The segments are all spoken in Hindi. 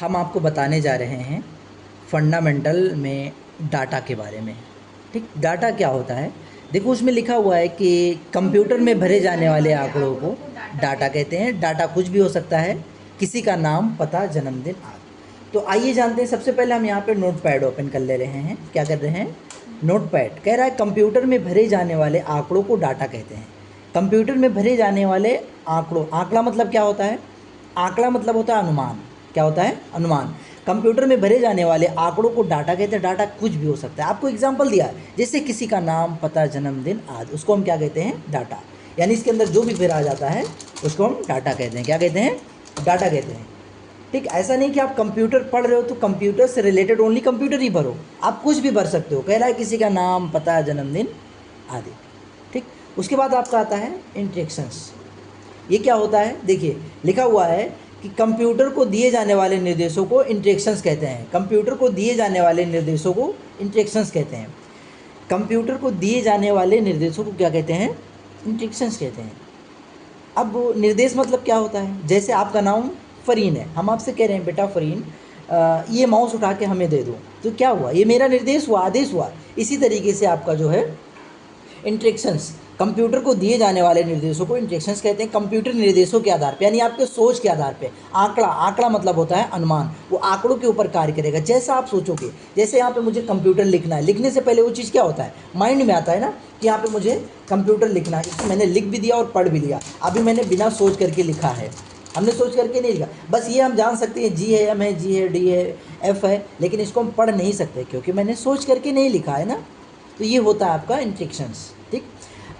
हम आपको बताने जा रहे हैं फंडामेंटल में डाटा के बारे में। ठीक, डाटा क्या होता है? देखो उसमें लिखा हुआ है कि कंप्यूटर में भरे जाने वाले आंकड़ों को डाटा कहते हैं। डाटा कुछ भी हो सकता है, किसी का नाम, पता, जन्मदिन आदि। तो आइए जानते हैं। सबसे पहले हम यहाँ पे नोटपैड ओपन कर ले रहे हैं। क्या कर रहे हैं? नोटपैड। कह रहा है कंप्यूटर में भरे जाने वाले आंकड़ों को डाटा कहते हैं। कंप्यूटर में भरे जाने वाले आंकड़ों, आंकड़ा मतलब क्या होता है? आंकड़ा मतलब होता है अनुमान। क्या होता है? अनुमान। कंप्यूटर में भरे जाने वाले आंकड़ों को डाटा कहते हैं। डाटा कुछ भी हो सकता है। आपको एग्जांपल दिया है, जैसे किसी का नाम, पता, जन्मदिन आदि, उसको हम क्या कहते हैं? डाटा। यानी इसके अंदर जो भी भरा जाता है उसको हम डाटा कहते हैं। क्या कहते हैं? डाटा कहते हैं। ठीक, ऐसा नहीं कि आप कंप्यूटर पढ़ रहे हो तो कंप्यूटर से रिलेटेड ओनली कंप्यूटर ही भरो, आप कुछ भी भर सकते हो। कह रहा है किसी का नाम, पता, जन्मदिन आदि। ठीक, उसके बाद आपका आता है इंस्ट्रक्शंस। ये क्या होता है? देखिए लिखा हुआ है कि कंप्यूटर को दिए जाने वाले निर्देशों को इंस्ट्रक्शंस कहते हैं। कंप्यूटर को दिए जाने वाले निर्देशों को इंस्ट्रक्शंस कहते हैं। कंप्यूटर को दिए जाने वाले निर्देशों को क्या कहते हैं? इंस्ट्रक्शंस कहते हैं। अब निर्देश मतलब क्या होता है? जैसे आपका नाम फ़रीन है, हम आपसे कह रहे हैं बेटा फ़रीन ये माउस उठा के हमें दे दो, तो क्या हुआ? ये मेरा निर्देश हुआ, आदेश हुआ। इसी तरीके से आपका जो है इंस्ट्रक्शंस, कंप्यूटर को दिए जाने वाले निर्देशों को इंस्ट्रक्शंस कहते हैं। कंप्यूटर निर्देशों के आधार पे, यानी आपके सोच के आधार पे। आंकड़ा, आंकड़ा मतलब होता है अनुमान। वो आंकड़ों के ऊपर कार्य करेगा, जैसा आप सोचोगे। जैसे यहाँ पे मुझे कंप्यूटर लिखना है, लिखने से पहले वो चीज़ क्या होता है? माइंड में आता है ना कि यहाँ पे मुझे कंप्यूटर लिखना है। इसको मैंने लिख भी दिया और पढ़ भी लिया। अभी मैंने बिना सोच करके लिखा है, हमने सोच करके नहीं लिखा। बस ये हम जान सकते हैं जी है, एम है, जी है, डी है, एफ है, लेकिन इसको हम पढ़ नहीं सकते क्योंकि मैंने सोच करके नहीं लिखा है ना। तो ये होता है आपका इंस्ट्रक्शंस। ठीक,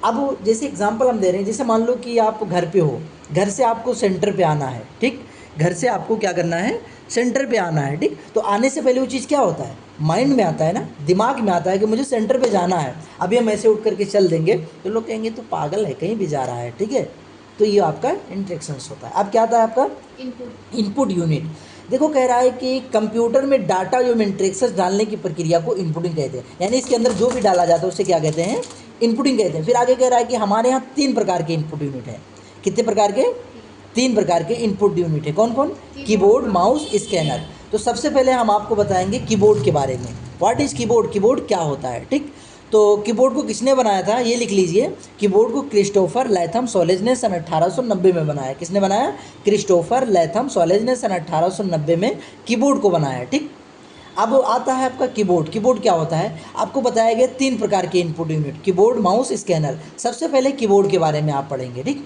अब जैसे एग्जांपल हम दे रहे हैं, जैसे मान लो कि आप घर पे हो, घर से आपको सेंटर पे आना है। ठीक, घर से आपको क्या करना है? सेंटर पे आना है। ठीक, तो आने से पहले वो चीज़ क्या होता है? माइंड में आता है ना, दिमाग में आता है कि मुझे सेंटर पे जाना है। अभी हम ऐसे उठ करके चल देंगे तो लोग कहेंगे तो पागल है, कहीं भी जा रहा है। ठीक है, तो ये आपका इंस्ट्रक्शंस होता है। अब क्या आता है आपका? Input unit. देखो कह रहा है कि कंप्यूटर में डाटा एवं इंस्ट्रक्शंस डालने की प्रक्रिया को इनपुटिंग कहते हैं। यानी इसके अंदर जो भी डाला जाता है उसे क्या कहते हैं? इनपुटिंग कहते हैं। फिर आगे कह रहा है कि हमारे यहाँ 3 प्रकार के इनपुट यूनिट हैं। कितने प्रकार के? 3 प्रकार के इनपुट यूनिट है। कौन कौन? Keyboard, mouse, scanner. तो सबसे पहले हम आपको बताएंगे कीबोर्ड के बारे में। What is keyboard? कीबोर्ड क्या होता है? ठीक, तो कीबोर्ड को किसने बनाया था? ये लिख लीजिए। कीबोर्ड को क्रिस्टोफर लैथम सॉलेज ने सन 1890 में बनाया। किसने बनाया? क्रिस्टोफर लैथम सॉलेज ने सन 1890 में कीबोर्ड को बनाया। ठीक, अब आता है आपका कीबोर्ड। कीबोर्ड क्या होता है? आपको बताया गया 3 प्रकार के input unit, keyboard, mouse, scanner. सबसे पहले कीबोर्ड के बारे में आप पढ़ेंगे। ठीक,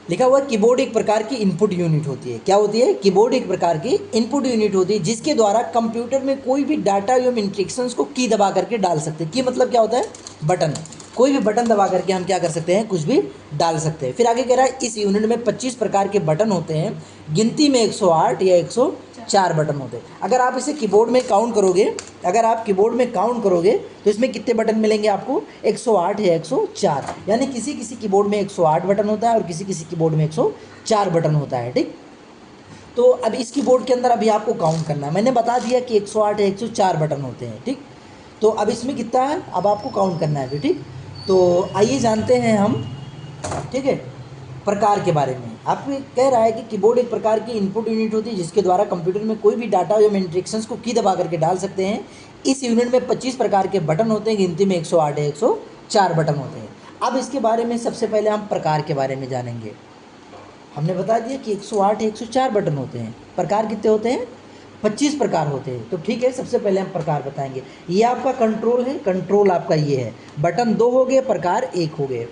लिखा हुआ कीबोर्ड एक प्रकार की इनपुट यूनिट होती है। क्या होती है? कीबोर्ड एक प्रकार की इनपुट यूनिट होती है जिसके द्वारा कंप्यूटर में कोई भी डाटा एवं इंस्ट्रक्शंस को की दबा करके डाल सकते हैं। की मतलब क्या होता है? बटन। कोई भी बटन दबा करके हम क्या कर सकते हैं? कुछ भी डाल सकते हैं। फिर आगे कह रहा है इस यूनिट में 25 प्रकार के बटन होते हैं। गिनती में 108 या 104 बटन होते हैं। अगर आप इसे कीबोर्ड में काउंट करोगे, अगर आप कीबोर्ड में काउंट करोगे तो इसमें कितने बटन मिलेंगे आपको? 108 या 104। यानी किसी किसी कीबोर्ड में 108 बटन होता है और किसी किसी कीबोर्ड में 104 बटन होता है। ठीक, तो अब इस कीबोर्ड के अंदर अभी आपको काउंट करना है। मैंने बता दिया कि 108 या 104 बटन होते हैं। ठीक, तो अब इसमें कितना है अब आपको काउंट करना है अभी। ठीक, तो आइए जानते हैं हम, ठीक है, प्रकार के बारे में। आप कह रहा है कि कीबोर्ड एक प्रकार की इनपुट यूनिट होती है जिसके द्वारा कंप्यूटर में कोई भी डाटा या इंस्ट्रक्शंस को की दबा करके डाल सकते हैं। इस यूनिट में 25 प्रकार के बटन होते हैं। गिनती में 108 या 104 बटन होते हैं। अब इसके बारे में सबसे पहले हम प्रकार के बारे में जानेंगे। हमने बता दिया कि 108 या 104 बटन होते हैं। प्रकार कितने होते हैं? 25 प्रकार होते हैं। तो ठीक है, सबसे पहले हम प्रकार बताएंगे। ये आपका कंट्रोल है, कंट्रोल आपका ये है। बटन 2 हो गए, प्रकार 1 हो गए।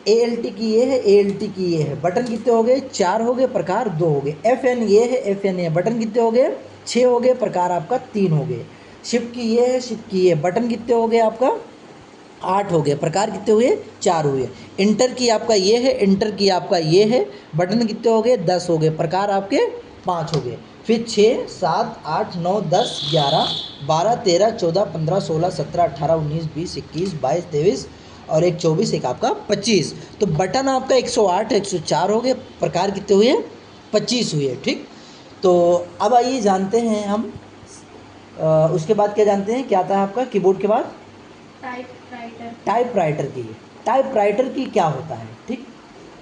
ALT की ये है, ALT की ये है। बटन कितने हो गए? 4 हो गए, प्रकार 2 हो गए। FN ये है, FN ये। बटन कितने हो गए? 6 हो गए, प्रकार आपका 3 हो गए। शिफ्ट की ये है, शिफ्ट की ये। बटन कितने हो गए आपका? 8 हो गए, प्रकार कितने हुए? 4 हुए। इंटर की आपका ये है, इंटर की आपका ये है। बटन कितने हो गए? 10 हो गए, प्रकार आपके 5 हो गए। फिर 6, 7, 8, 9, 10, 11, 12, 13, 14, 15, 16, 17, 18, 19, 20, 21, 22, 23 और एक 24, एक आपका 25। तो बटन आपका 108, 104 हो गए, प्रकार कितने हुए? 25 हुए। ठीक, तो अब आइए जानते हैं हम उसके बाद क्या जानते हैं, क्या आता है आपका कीबोर्ड के बाद? टाइपराइटर की। टाइपराइटर की क्या होता है? ठीक,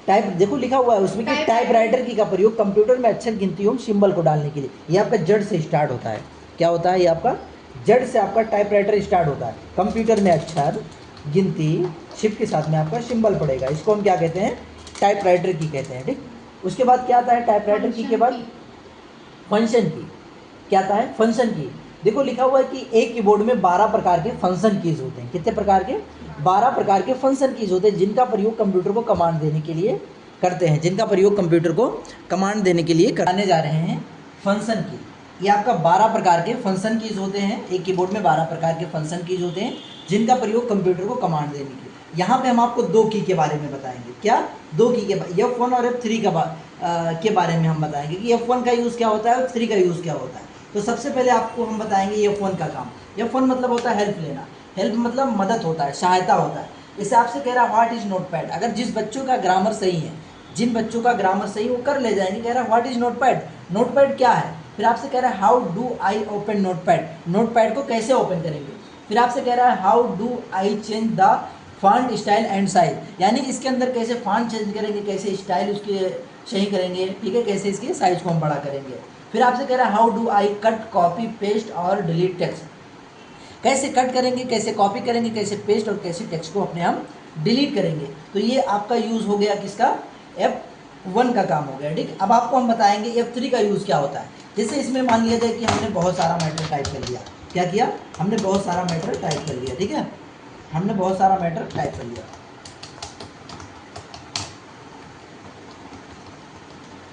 टाइप देखो लिखा हुआ है उसमें कि टाइप राइटर की का प्रयोग कंप्यूटर में अक्षर गिनती एवं सिंबल को डालने के लिए। ये आपका जड़ से स्टार्ट होता है। क्या होता है? ये आपका जड़ से आपका टाइप राइटर स्टार्ट होता है। कंप्यूटर में अक्षर गिनती, शिफ्ट के साथ में आपका सिंबल पड़ेगा, इसको हम क्या कहते हैं? टाइप राइटर की कहते हैं। ठीक, उसके बाद क्या आता है टाइप राइटर की के बाद? फंक्शन की। क्या आता है? फंक्शन की। देखो लिखा हुआ है कि एक कीबोर्ड में 12 प्रकार के फंक्शन कीज होते हैं। कितने प्रकार के? 12 प्रकार के फंक्शन कीज होते हैं जिनका प्रयोग कंप्यूटर को कमांड देने के लिए करते हैं, जिनका प्रयोग कंप्यूटर को कमांड देने के लिए कराने जा रहे हैं फंक्शन की। ये आपका 12 प्रकार के फंक्शन कीज होते हैं। एक कीबोर्ड में 12 प्रकार के फंक्शन कीज होते हैं जिनका प्रयोग कंप्यूटर को कमांड देने के लिए। यहाँ पे हम आपको 2 की के बारे में बताएंगे। क्या? 2 की के F1 और F3 के बारे में हम बताएंगे कि F1 का यूज़ क्या होता है, F3 का यूज़ क्या होता है। तो सबसे पहले आपको हम बताएंगे F1 का काम। F1 मतलब होता है हेल्प लेना। हेल्प मतलब मदद होता है, सहायता होता है। जैसे आपसे कह रहा है व्हाट इज नोटपैड। अगर जिस बच्चों का ग्रामर सही है, जिन बच्चों का ग्रामर सही वो कर ले जाएंगे। कह रहा है व्हाट इज नोटपैड, नोटपैड क्या है। फिर आपसे कह रहा है how do I open notepad, notepad को कैसे ओपन करेंगे। फिर आपसे कह रहा है how do I change the font style and size, यानी इसके अंदर कैसे फॉन्ट चेंज करेंगे, कैसे स्टाइल उसके सही करेंगे, ठीक है, कैसे इसके साइज को हम बड़ा करेंगे। फिर आपसे कह रहा है how do I cut copy paste और डिलीट टेक्स्ट, कैसे कट करेंगे, कैसे कॉपी करेंगे, कैसे पेस्ट और कैसे टेक्स्ट को अपने हम डिलीट करेंगे। तो ये आपका यूज़ हो गया किसका? F1 का काम हो गया। ठीक, अब आपको हम बताएंगे F3 का यूज़ क्या होता है। जैसे इसमें मान लिया जाए कि हमने बहुत सारा मैटर टाइप कर लिया। क्या किया? हमने बहुत सारा मैटर टाइप कर लिया। ठीक है, हमने बहुत सारा मैटर टाइप कर लिया।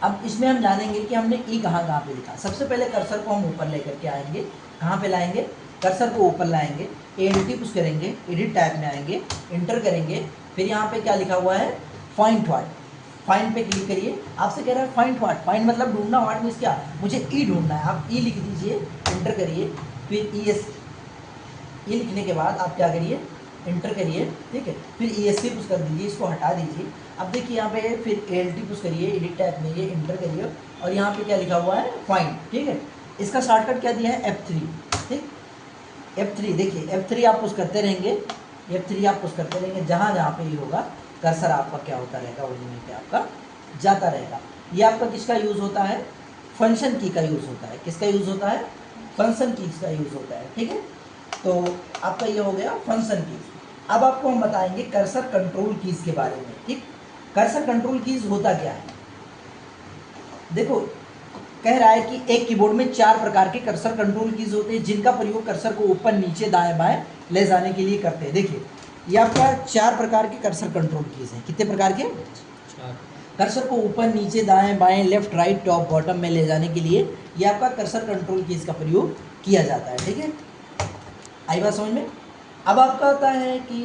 अब इसमें हम जानेंगे कि हमने ई कहाँ कहाँ पे लिखा। सबसे पहले कर्सर को हम ऊपर लेकर के आएंगे। कहाँ पे लाएंगे? कर्सर को ऊपर लाएंगे, एडिट पुश करेंगे, एडिट टैब में आएंगे, इंटर करेंगे। फिर यहाँ पे क्या लिखा हुआ है? Find what. फाइंड पे क्लिक करिए। आपसे कह रहा है फाइंड व्हाट, फाइंड मतलब ढूंढना, व्हाट मीन्स क्या? मुझे ई ढूंढना है। आप ई लिख दीजिए, इंटर करिए। फिर ई लिखने के बाद आप क्या करिए? इंटर करिए। ठीक है, फिर ESC पुश कर दीजिए, इसको हटा दीजिए। अब देखिए यहाँ पे फिर ALT पुश करिए, एडिट टैब में ये इंटर करिए और यहाँ पे क्या लिखा हुआ है? फाइंड। ठीक है, इसका शॉर्टकट क्या दिया है? F3। ठीक, F3 देखिए, F3 आप पुश करते रहेंगे, F3 आप पुश करते रहेंगे। जहाँ जहाँ पे ये होगा कर्सर आपका क्या होता रहेगा? ओरिजिनल पे आपका जाता रहेगा। ये आपका किसका यूज़ होता है? फंक्शन की का यूज़ होता है। किसका यूज़ होता है? फंक्शन कीज का यूज़ होता है। ठीक है, तो आपका ये हो गया फंक्शन कीज। अब आपको हम बताएंगे कर्सर कंट्रोल कीज के बारे में। ठीक, कर्सर कंट्रोल कीज होता क्या है? देखो कह रहा है कि एक कीबोर्ड में 4 प्रकार के कर्सर कंट्रोल कीज होते हैं जिनका प्रयोग कर्सर को ऊपर नीचे दाएं बाएं ले जाने के लिए करते हैं। देखिए ये आपका 4 प्रकार के कर्सर कंट्रोल कीज हैं। कितने प्रकार के? 4। कर्सर को ऊपर नीचे दाएं बाएं लेफ्ट राइट टॉप बॉटम में ले जाने के लिए ये आपका कर्सर कंट्रोल कीज का प्रयोग किया जाता है। ठीक है, आई बात समझ में? अब आपका आता है कि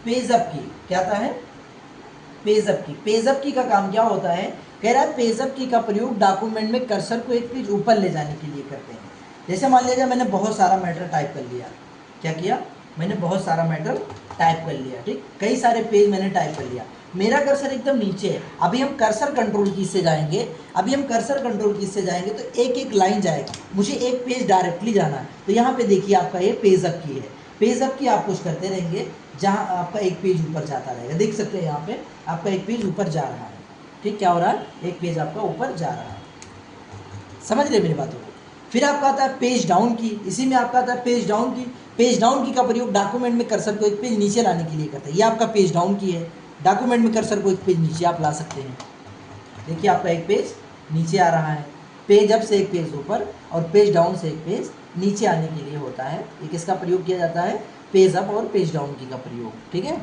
पेज अप की। क्या आता है? पेज अप की। पेज अप की का काम क्या होता है? कह रहा है पेज अप की का प्रयोग डॉक्यूमेंट में कर्सर को एक पेज ऊपर ले जाने के लिए करते हैं। जैसे मान लीजिए मैंने बहुत सारा मैटर टाइप कर लिया। क्या किया? मैंने बहुत सारा मैटर टाइप कर लिया। ठीक, कई सारे पेज मैंने टाइप कर लिया, मेरा कर्सर एकदम नीचे है। अभी हम कर्सर कंट्रोल की से जाएंगे, अभी हम कर्सर कंट्रोल की से जाएंगे तो एक एक लाइन जाएगी, मुझे एक पेज डायरेक्टली जाना है। तो यहाँ पे देखिए आपका ये पेज अप की है। पेज अप की आप पुश करते रहेंगे, जहाँ आपका एक पेज ऊपर जाता रहेगा। देख सकते हैं यहाँ पे आपका एक पेज ऊपर जा रहा है। ठीक, क्या हो रहा है? एक पेज आपका ऊपर जा रहा है। समझ रहे मेरी बातों को? फिर आपका आता है पेज डाउन की। इसी में आपका आता है पेज डाउन की। पेज डाउन की का प्रयोग डॉक्यूमेंट में कर्सर को एक पेज नीचे लाने के लिए करते हैं। ये आपका पेज डाउन की है। डॉक्यूमेंट में कर्सर को एक पेज नीचे आप ला सकते हैं। देखिए आपका एक पेज नीचे आ रहा है। पेज अप से एक पेज ऊपर और पेज डाउन से एक पेज नीचे आने के लिए होता है। ये किसका प्रयोग किया जाता है? पेज अप और पेज डाउन की का प्रयोग। ठीक है,